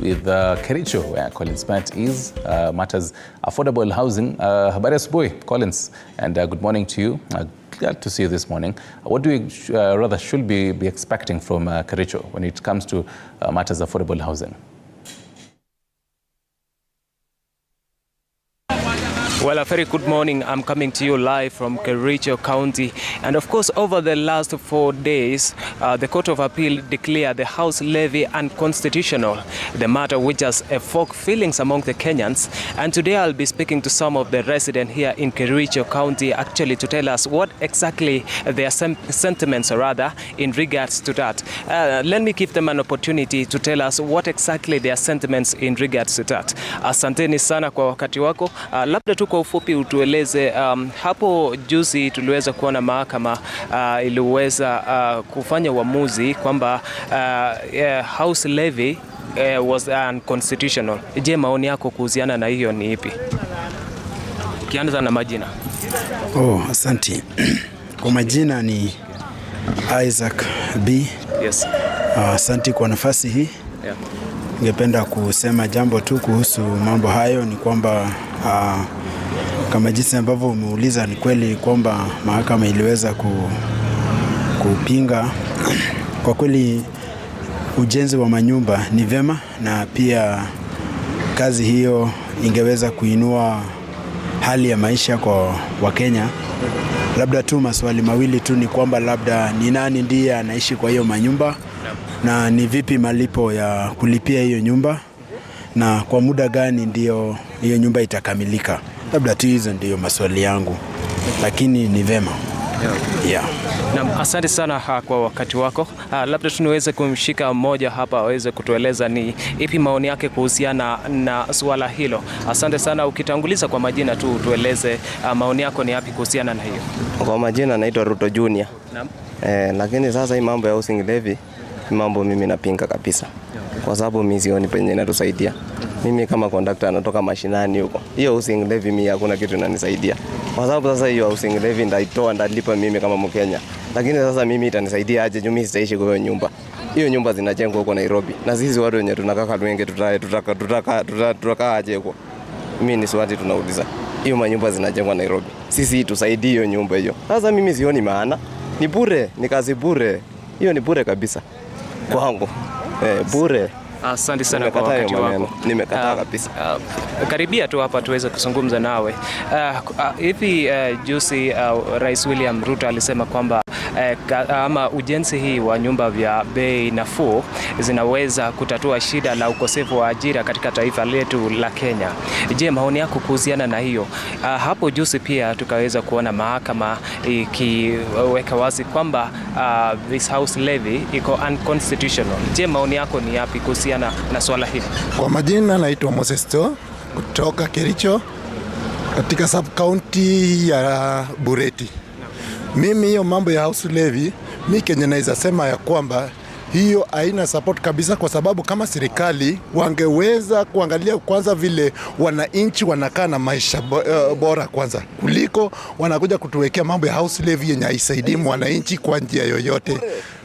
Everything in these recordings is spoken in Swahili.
With Kericho, where Collins Pat is, matters affordable housing. Habari asubuhi, Collins, and good morning to you. Glad to see you this morning. What do we should be expecting from Kericho when it comes to matters affordable housing? Well, a very good morning. I'm coming to you live from Kericho County. And of course, over the last 4 days, the Court of Appeal declared the house levy unconstitutional, the matter which has evoked feelings among the Kenyans. And today I'll be speaking to some of the residents here in Kericho County actually to tell us what exactly their sentiments are rather in regards to that. Let me give them an opportunity to tell us what exactly their sentiments in regards to that. Asanteni sana kwa wakati wako. Labda tu kwa ufupi utueleze, hapo juzi tuliweza kuona mahakama iliweza kufanya uamuzi kwamba house levy was unconstitutional. Je, maoni yako kuhusiana na hiyo ni ipi? Ukianza na majina. Asante. Kwa majina ni Isaac B. Yes. Asante kwa nafasi hii. Yeah. Ningependa kusema jambo tu kuhusu mambo hayo ni kwamba kama jinsi ambavyo umeuliza, ni kweli kwamba mahakama iliweza kupinga. Kwa kweli ujenzi wa manyumba ni vema, na pia kazi hiyo ingeweza kuinua hali ya maisha kwa Wakenya. Labda tu maswali mawili tu ni kwamba labda ni nani ndiye anaishi kwa hiyo manyumba, na ni vipi malipo ya kulipia hiyo nyumba, na kwa muda gani ndio hiyo nyumba itakamilika. Labda tu hizo ndio maswali yangu, lakini ni vema. Yeah. Na asante sana kwa wakati wako. Labda tunaweze kumshika mmoja hapa aweze kutueleza ni ipi maoni yake kuhusiana na suala hilo. Asante sana, ukitanguliza kwa majina tu tueleze maoni yako ni yapi kuhusiana na hiyo. Kwa majina naitwa Ruto Junior. Naam. Lakini sasa hii mambo ya housing levy, mambo mimi napinga kabisa. Kwa sababu mimi sioni penye inatusaidia. Mimi kama conductor natoka mashinani huko. Hiyo housing levy mimi hakuna kitu inanisaidia. Kwa sababu sasa hiyo housing levy ndaitoa ndalipa mimi kama Mkenya. Lakini sasa mimi itanisaidia aje? Mimi sitaishi kwa hiyo nyumba. Hiyo nyumba zinajengwa huko Nairobi. Na sisi watu wenye tunakaa Kalwenge tutakaa aje huko? Mimi ni swali tunauliza. Hiyo manyumba zinajengwa Nairobi. Sisi tusaidie hiyo nyumba hiyo. Sasa mimi sioni maana. Ni bure, ni kazi bure. Hiyo ni bure kabisa. Kwangu. Bure. Asante sana kwa wakati wako. Nimekataa kabisa. Karibia tu hapa tuweze kuzungumza nawe. Hivi juzi Rais William Ruto alisema kwamba ama ujenzi hii wa nyumba vya bei nafuu zinaweza kutatua shida la ukosefu wa ajira katika taifa letu la Kenya. Je, maoni yako kuhusiana na hiyo? Hapo juzi pia tukaweza kuona mahakama ikiweka wazi kwamba this house levy iko unconstitutional. Je, maoni yako ni yapi kuhusiana na swala hili? Kwa majina naitwa Moses To kutoka Kericho katika sub county ya Bureti. Mimi hiyo mambo ya house levy, mimi Kenya naweza sema ya kwamba hiyo haina support kabisa, kwa sababu kama serikali wangeweza kuangalia kwanza vile wananchi wanakaa na maisha bora kwanza, kuliko wanakuja kutuwekea mambo ya house levy yenye haisaidii wananchi kwa njia yoyote.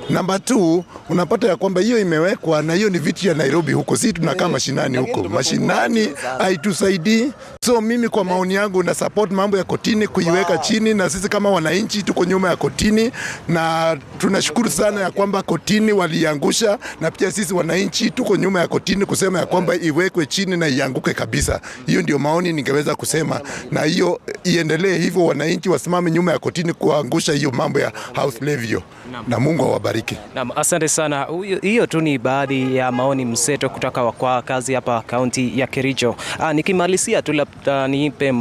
Namba 2, unapata ya kwamba hiyo imewekwa na hiyo ni vitu ya Nairobi huko. Sisi tunakaa mashinani huko. Mashinani haitusaidii. So mimi kwa maoni yangu na support mambo ya kotini kuiweka chini, na sisi kama wananchi tuko nyuma ya kotini, na tunashukuru sana ya kwamba kotini waliangusha, na pia sisi wananchi tuko nyuma ya kotini kusema ya kwamba iwekwe chini na ianguke kabisa. Hiyo ndio maoni ningeweza kusema, na hiyo iendelee hivyo, wananchi wasimame nyuma ya kotini kuangusha hiyo mambo ya house levy. Na Mungu awabariki. Naam, asante sana. Hiyo tu ni baadhi ya maoni mseto kutoka kwa kazi hapa kaunti ya Kericho. Nikimalizia tu labda nipe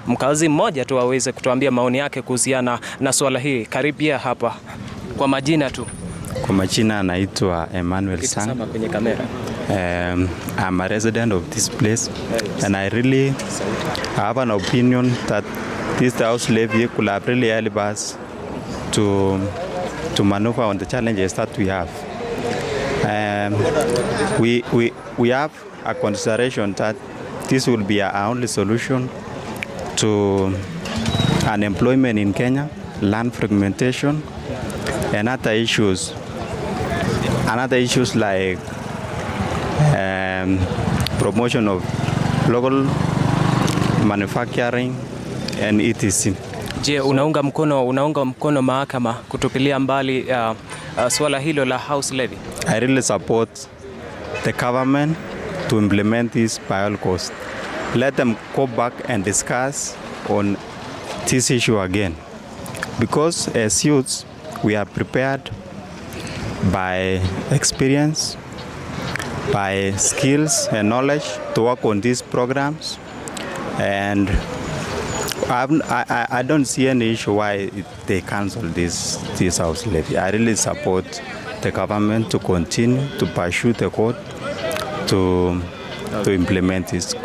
mkazi mmoja tu aweze kutuambia maoni yake kuhusiana na swala hili. Karibia hapa kwa majina tu. Kwa majina naitwa Emmanuel Sang. Kwenye kamera. I'm a resident of this place, and I really have an opinion that this house levy could have really helped us to maneuver on the challenges that we have. We have a consideration that this will be our only solution to unemployment in Kenya, land fragmentation, and other issues like promotion of local manufacturing and etc. Je, unaunga mkono mahakama kutupilia mbali swala hilo la house levy? I really support the government to implement this by all costs. Let them go back and discuss on this issue again. Because as youths, we are prepared by experience, by skills and knowledge to work on these programs. And I don't see any issue why they cancel this house levy. I really support the government to continue to pursue the court to implement this.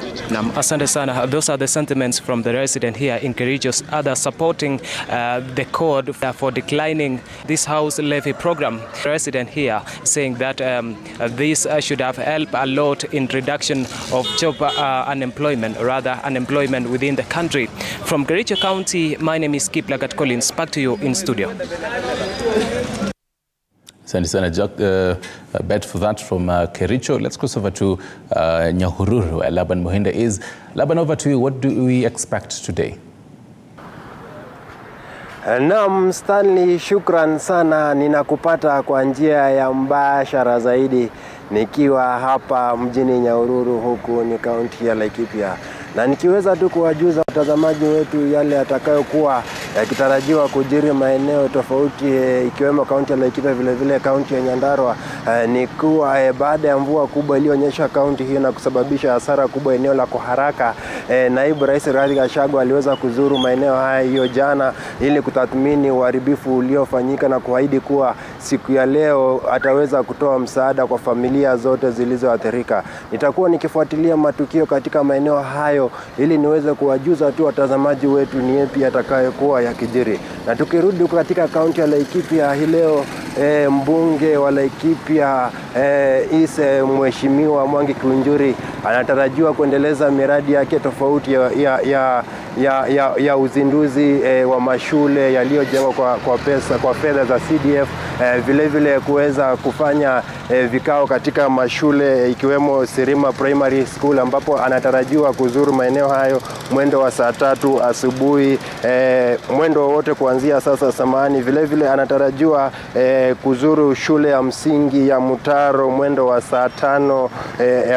Asante sana. Those are the sentiments from the resident here in Kericho. Others supporting the court for declining this house levy program. The resident here saying that this should have helped a lot in reduction of job unemployment, rather unemployment within the country. From Kericho County, my name is Kiplagat Collins. Back to you in studio. Asante sana bet for that from Kericho. Let's cross over to Nyahururu, where Laban Muhinda is. Laban, over to you. What do we expect today? Naam, Stanley, shukran sana. Ninakupata kwa njia ya mbashara zaidi nikiwa hapa mjini Nyahururu, huku ni kaunti ya Laikipia. Na nikiweza tu kuwajuza watazamaji wetu yale atakayokuwa yakitarajiwa kujiri maeneo tofauti ikiwemo kaunti ya Laikipia, vile vile kaunti ya Nyandarua, ni kuwa baada ya mvua kubwa iliyonyesha kaunti hiyo na kusababisha hasara kubwa eneo la Koharaka, naibu rais Rigathi Gachagua aliweza kuzuru maeneo haya hiyo jana ili kutathmini uharibifu uliofanyika na kuahidi kuwa siku ya leo ataweza kutoa msaada kwa familia zote zilizoathirika. Nitakuwa nikifuatilia matukio katika maeneo hayo ili niweze kuwajuza tu watazamaji wetu ni yapi atakayokuwa yakijiri. Na tukirudi katika kaunti ya Laikipia hii leo, mbunge wa Laikipia Mheshimiwa Mwangi Kiunjuri anatarajiwa kuendeleza miradi yake tofauti ya uzinduzi wa mashule yaliyojengwa kwa fedha za CDF, vile vile kuweza kufanya vikao katika mashule ikiwemo Sirima Primary School, ambapo anatarajiwa kuzuru maeneo hayo mwendo wa saa 3 asubuhi, mwendo wote kuanzia sasa samani. Vile vile anatarajiwa kuzuru shule ya msingi ya Mutaro mwendo wa saa 5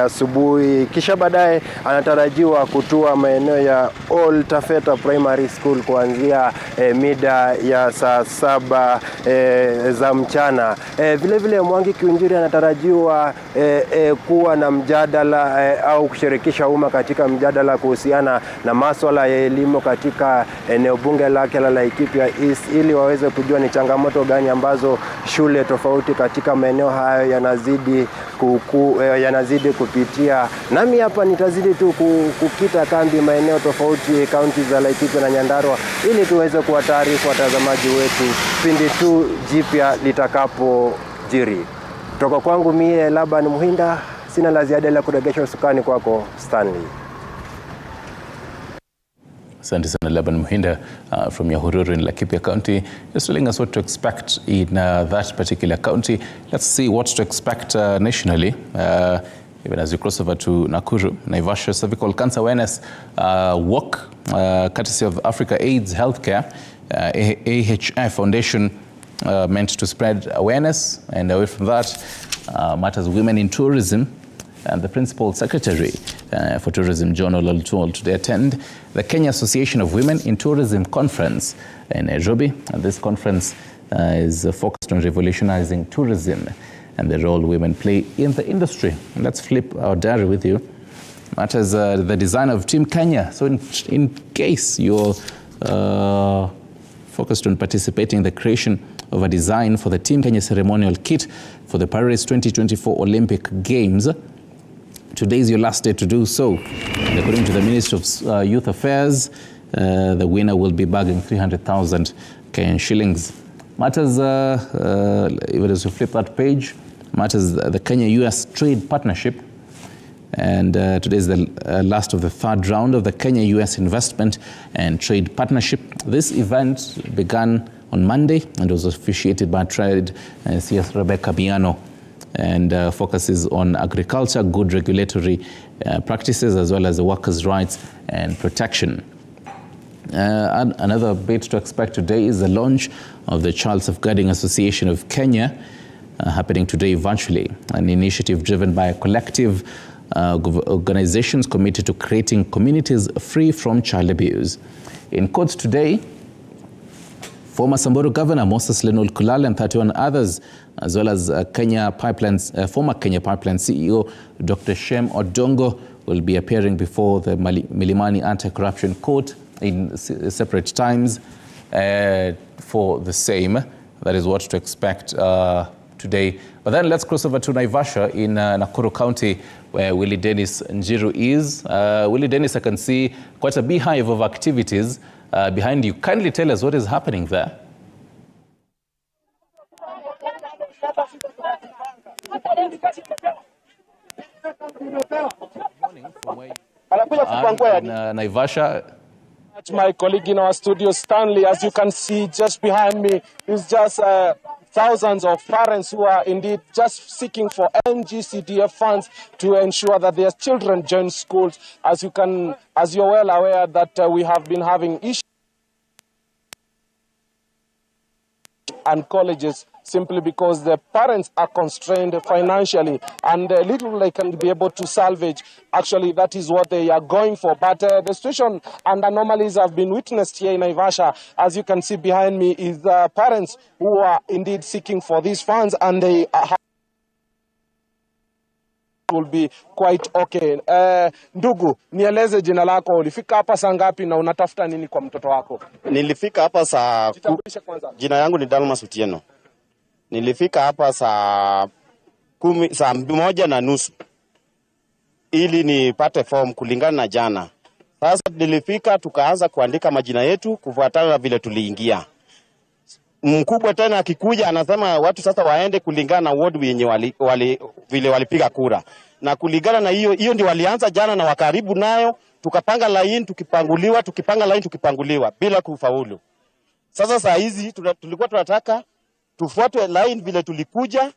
asubuhi. Kisha baadaye anatarajiwa kutua maeneo ya Old Tafeta Primary School kuanzia mida ya saa 7 za mchana. Vile vile Mwangi Kiunjuri anatarajiwa kuwa na mjadala au kushirikisha umma katika mjadala kuhusiana na masuala ya elimu katika eneo bunge lake la Laikipia East, ili waweze kujua ni changamoto gani ambazo shule tofauti katika maeneo hayo yanazidi kupitia. Nami hapa nitazidi tu kukita kambi maeneo tofauti kaunti za Laikipia na Nyandarua ili tuweze kuwataarifu watazamaji wetu pindi tu jipya litakapojiri. Kutoka kwangu mie Laban Muhinda, sina la ziada ila kuregesha usukani kwako Stanley. Asante sana Laban Muhinda from Nyahururu in Laikipia County, just telling us what to expect in that particular county. Let's see what to expect nationally. Even as we cross over to Nakuru, Naivasha Cervical Cancer Awareness Walk, courtesy of Africa AIDS Healthcare, AHI Foundation, meant to spread awareness. And away from that, matters women in tourism. And the Principal Secretary for Tourism, John Ololtuol, today attend the Kenya Association of Women in Tourism Conference in Nairobi. And this conference is focused on revolutionizing tourism and the role women play in the industry. And let's flip our diary with you. Matters the design of Team Kenya. So in case you're focused on participating in the creation of a design for the Team Kenya ceremonial kit for the Paris 2024 Olympic Games, today is your last day to do so. And according to the Ministry of Youth Affairs, the winner will be bagging 300,000 Kenyan shillings. Matters, even as you flip that page, matters the Kenya-US trade partnership. And today is the last of the third round of the Kenya-US Investment and Trade Partnership. This event began on Monday and was officiated by Trade CS Rebecca Miano. and focuses on agriculture, good regulatory practices, as well as the workers' rights and protection. And another bit to expect today is the launch of the Child Safeguarding Association of Kenya, happening today virtually, an initiative driven by a collective organizations committed to creating communities free from child abuse. In court today, former Samburu Governor Moses Lenol Kulal and 31 others, as well as former Kenya Pipeline CEO Dr. Shem Odongo, will be appearing before the Milimani Anti-Corruption Court in separate times for the same. That is what to expect today. But then let's cross over to Naivasha in Nakuru County, where Willie Dennis Njiru is. Willie Dennis, I can see quite a beehive of activities behind you. Kindly tell us what is happening there. Naivasha. My colleague in our studio, Stanley, as you can see just behind me, is just thousands of parents who are indeed just seeking for NGCDF funds to ensure that their children join schools. As you're well aware that we have been having issues and colleges simply because the parents are constrained financially and little they can be able to salvage. Actually, that is what they are going for. But the situation and anomalies have been witnessed here in Naivasha. As you can see behind me is parents who are indeed seeking for these funds, and they will be quite okay. Ndugu, nieleze jina lako, ulifika hapa saa ngapi na unatafuta nini kwa mtoto wako? Nilifika hapa saa jina yangu ni Dalmas Utieno. Nilifika hapa saa 1:30 ili nipate form kulingana na jana. Sasa nilifika tukaanza kuandika majina yetu kufuatana na vile tuliingia. Mkubwa tena akikuja anasema watu sasa waende kulingana na ward yenye vile walipiga kura. Na kulingana na hiyo ndio walianza jana na wakaribu nayo, tukapanga line tukipanguliwa bila kufaulu. Sasa saa hizi tulikuwa tunataka tufuate line vile tulikuja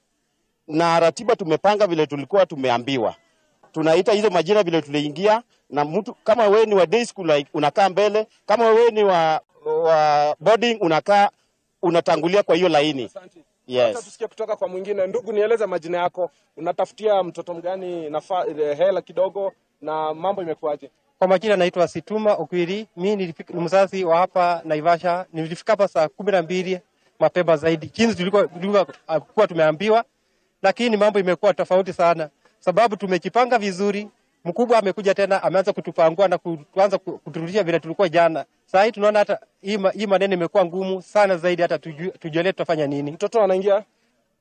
na ratiba tumepanga vile tulikuwa tumeambiwa. Tunaita hizo majina vile tuliingia, na mtu kama wewe ni wa day school unakaa mbele, kama wewe ni wa boarding unatangulia kwa hiyo laini. Yes. Sasa tusikie kutoka kwa mwingine. Ndugu, nieleza majina yako. Unatafutia mtoto mgani hela kidogo na mambo imekuaje? Kwa majina naitwa Situma Okwiri. Mimi ni mzazi wa hapa Naivasha. Nilifika hapa saa 12 mapema zaidi. Jinsi tulikuwa tumeambiwa, lakini mambo imekuwa tofauti sana. Sababu tumejipanga vizuri, mkubwa amekuja tena ameanza kutupangua na kuanza kuturudisha vile tulikuwa jana. Sasa hii tunaona hata hii maneno imekuwa ngumu sana zaidi, hata tujuelee tutafanya nini. Mtoto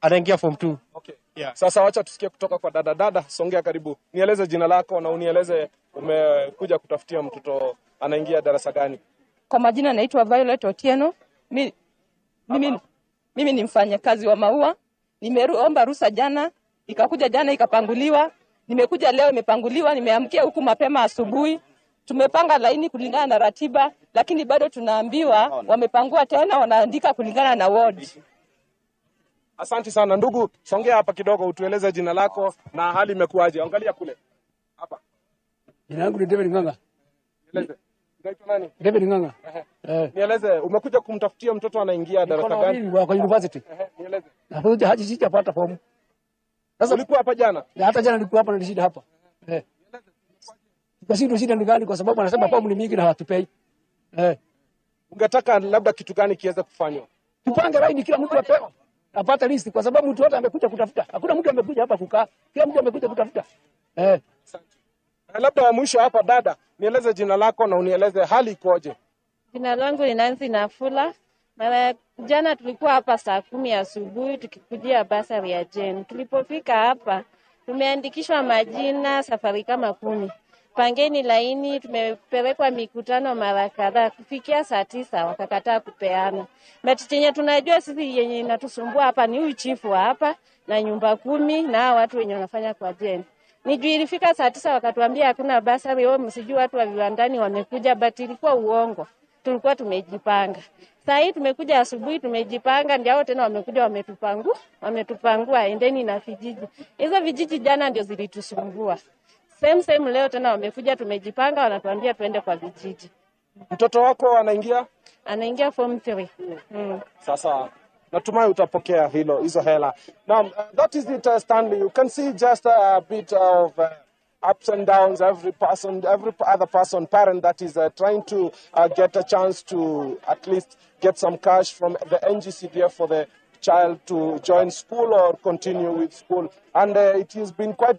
anaingia form 2. Okay. Yeah. Sasa wacha tusikie kutoka kwa dada, songea karibu. Nieleze jina lako na unieleze umekuja kutafutia mtoto anaingia darasa gani? Kwa majina naitwa Violet Otieno. Mimi ni mfanyakazi wa maua. Nimeomba ruhusa jana, ikakuja jana ikapanguliwa. Nimekuja leo imepanguliwa, nimeamkia huku mapema asubuhi. Tumepanga laini kulingana na ratiba, lakini bado tunaambiwa wamepangua tena, wanaandika kulingana na ward. Asante sana ndugu, songea hapa kidogo utueleze jina lako na hali imekuaje. Angalia kule. Hapa. Jina langu ni David Nganga. Nieleze. Unaitwa nani? David Nganga. Nieleze, umekuja kumtafutia mtoto anaingia darasa gani? Niko kwa university. Nieleze. Nakuja haji sijapata form. Sasa ulikuwa hapa jana? Hata jana nilikuwa hapa na nilishida hapa. Kwa shida ni gani? Kwa sababu anasema form ni mingi na hawatupei. Ungetaka labda kitu gani kiweze kufanywa? Tupange line kila mtu apewe. Apata list kwa sababu mtu wote amekuja kutafuta. Hakuna mtu amekuja hapa kukaa. Kila mtu amekuja kutafuta. Labda wa mwisho hapa dada, nieleze jina lako na unieleze hali ikoje. Jina langu ni Nancy Nafula. Mara jana tulikuwa hapa saa 10 asubuhi tukikujia basari ya Jane. Tulipofika hapa tumeandikishwa majina safari kama 10. Pangeni laini, tumepelekwa mikutano mara kadhaa. Kufikia saa 9 wakakataa kupeana. But chenye tunajua sisi yenye inatusumbua hapa ni huyu chifu hapa na nyumba 10 na watu wenye wanafanya kwa Jane. Nijui ilifika saa 9 wakatuambia hakuna basari, msijui watu wa viwandani wamekuja, but ilikuwa uongo. tulikuwa tumejipanga. Saa hii tumekuja asubuhi tumejipanga, ndio tena wamekuja wametupangua endeni na vijiji. Hizo vijiji jana ndio zilitusumbua. Same leo tena wamekuja tumejipanga, wanatuambia tuende kwa vijiji. Mtoto wako anaingia? Anaingia form 3. Sasa natumai utapokea hizo hela. Now that is it, Stanley. You can see just a bit of ups and downs. Every other person, parent that is trying to get a chance to at least get some cash from the NGCDF for the child to join school or continue with school. And it has been quite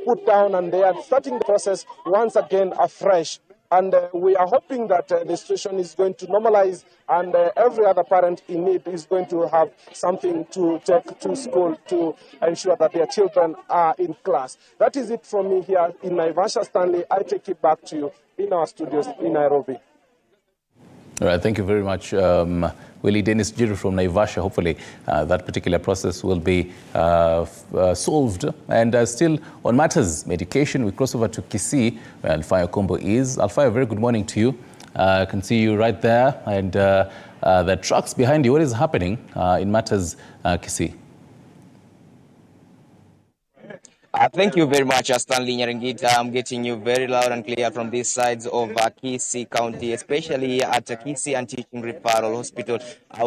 put down, and they are starting the process once again afresh. And we are hoping that the situation is going to normalize, and every other parent in need is going to have something to take to school to ensure that their children are in class. That is it from me here in Naivasha. Stanley, I take it back to you in our studios in Nairobi. All right, thank you very much, Willie. Dennis Jiru from Naivasha. Hopefully that particular process will be solved. And still on matters medication, we cross over to Kisii, where Alfaya Kombo is. Alfaya, very good morning to you. I can see you right there, and the trucks behind you. What is happening in matters Kisii? Thank you very much, Stanley Nyarengita. I'm getting you very loud and clear from these sides of Kisii County, especially at Kisii and Teaching Referral Hospital,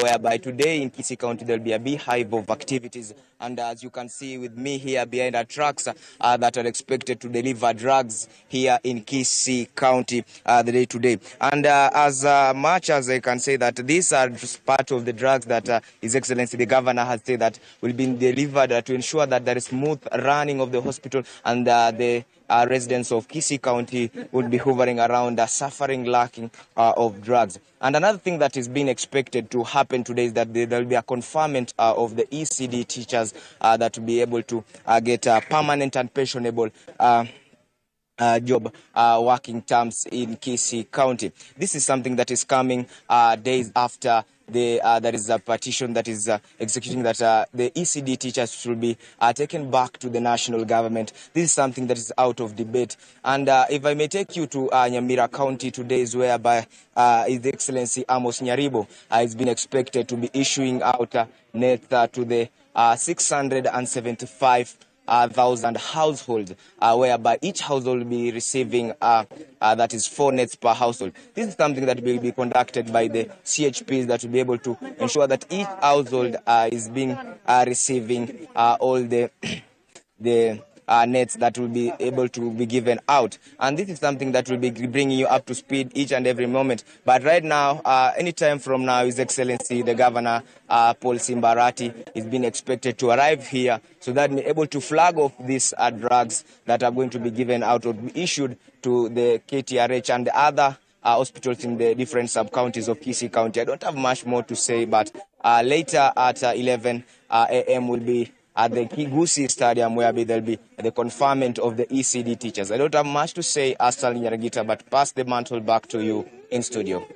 whereby today in Kisii County there will be a beehive of activities. And as you can see with me here behind our trucks that are expected to deliver drugs here in Kisii County the day today. And as much as I can say that these are just part of the drugs that His Excellency the Governor has said that will be delivered to ensure that there is smooth running of the hospital, and the residents of Kisii County would be hovering around suffering lacking of drugs. And another thing that is being expected to happen today is that there will be a conferment of the ECD teachers that will be able to get permanent and pensionable job working terms in Kisii County. This is something that is coming days after there is a petition that is executing that the ECD teachers should be taken back to the national government. This is something that is out of debate. And if I may take you to Nyamira County today, is whereby His Excellency Amos Nyaribo has been expected to be issuing out net to the 675,000 households, whereby each household will be receiving that is 4 nets per household. This is something that will be conducted by the CHPs that will be able to ensure that each household is being receiving all the nets that will be able to be given out. And this is something that will be bringing you up to speed each and every moment. But right now, anytime from now, His Excellency the Governor Paul Simbarati is being expected to arrive here so that we're able to flag off these drugs that are going to be given out or be issued to the KTRH and the other hospitals in the different sub-counties of Kisii County. I don't have much more to say, but later at 11 a.m. will be at the Kigusi Stadium, where there will be the conferment of the ECD teachers. I don't have much to say, Stanley Nyarengita, but pass the mantle back to you in studio.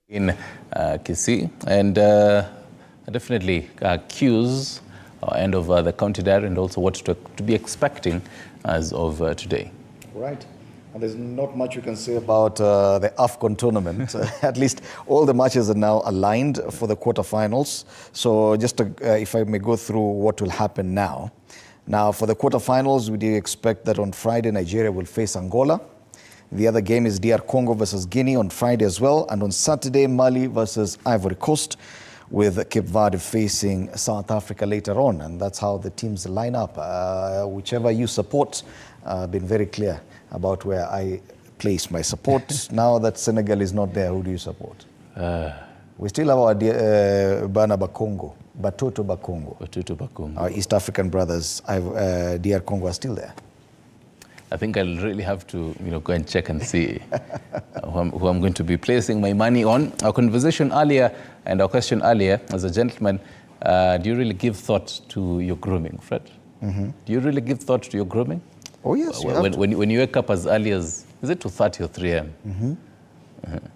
In Kisii, and definitely queues end of the county diary, and also what to be expecting as of today. Right. And there's not much you can say about the AFCON tournament. At least all the matches are now aligned for the quarterfinals. So just if I may go through what will happen now. Now, for the quarterfinals, we do expect that on Friday, Nigeria will face Angola. The other game is DR Congo versus Guinea on Friday as well. And on Saturday, Mali versus Ivory Coast, with Cape Verde facing South Africa later on. And that's how the teams line up. Whichever you support, been very clear about where I place my support. Now that Senegal is not there, who do you support? We still have our Bana Bakongo, Batoto Bakongo. Batoto Bakongo. Our East African brothers, DR Congo, are still there. I think I'll really have to, go and check and see who I'm going to be placing my money on. Our conversation earlier and our question earlier, as a gentleman, do you really give thought to your grooming, Fred? Mm-hmm. Do you really give thought to your grooming? Oh, yes. When you wake up as early as, is it 2:30 or 3 a.m.? Mm-hmm.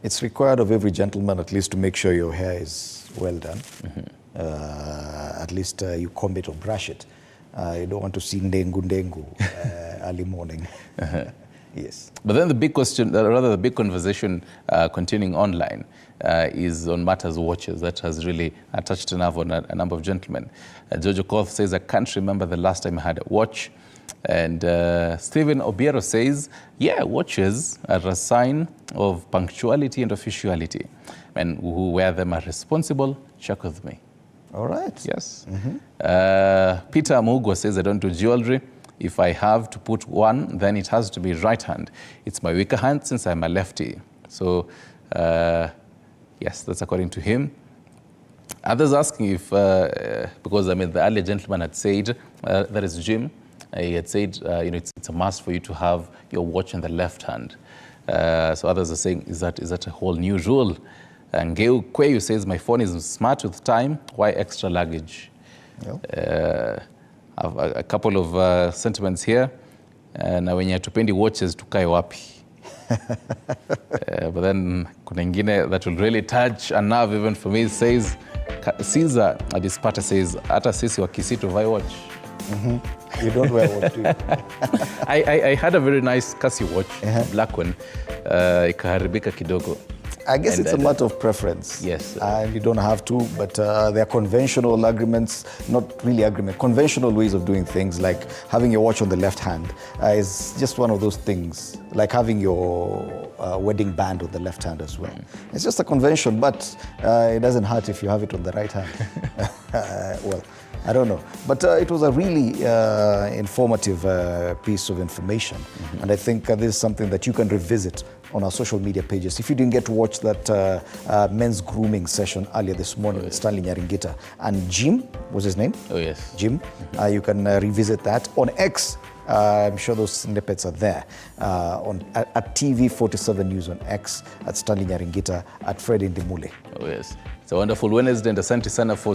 It's required of every gentleman at least to make sure your hair is well done. Mm-hmm. At least you comb it or brush it. You don't want to see ndengu early morning. Yes. But then the big question, rather the big conversation continuing online is on matters watches. That has really touched a nerve on a number of gentlemen. GOtv says, I can't remember the last time I had a watch. And Stephen Obiero says, yeah, watches are a sign of punctuality and officiality. Men who wear them are responsible. Check with me. All right. Yes. Peter Mugwa says, I don't do jewelry. If I have to put one, then it has to be right hand. It's my weaker hand since I'm a lefty. So, yes, that's according to him. Others asking if, because I mean, the earlier gentleman had said, that is Jim, he had said, you know, it's a must for you to have your watch in the left hand. So others are saying, is that a whole new rule? And Geo Kweyu says, my phone is smart with time. Why extra luggage? Yep. A couple of sentiments here. Na wenye hatupendi watches tukae wapi? But then kuna ingine that will really touch a nerve even for me. Says, Caesar Adispata says, hata sisi wa Kisii tuvae watch. You don't wear watch, do you? I had a very nice Casio watch, black one. Ikaharibika kidogo. I guess it's a matter of preference. Yes. And you don't have to, but there are conventional agreements, not really agreement, conventional ways of doing things, like having your watch on the left hand is just one of those things, like having your wedding band on the left hand as well. It's just a convention, but it doesn't hurt if you have it on the right hand. Well, I don't know. But it was a really informative piece of information. And I think this is something that you can revisit on our social media pages. If you didn't get to watch that men's grooming session earlier this morning with Stanley Nyaringita and Jim, was his name? Oh, yes. Jim. You can revisit that. On X, I'm sure those snippets are there. At TV47 News on X, at Stanley Nyaringita, at Fred Indimule. Oh, yes. It's a wonderful Wednesday, and asante sana for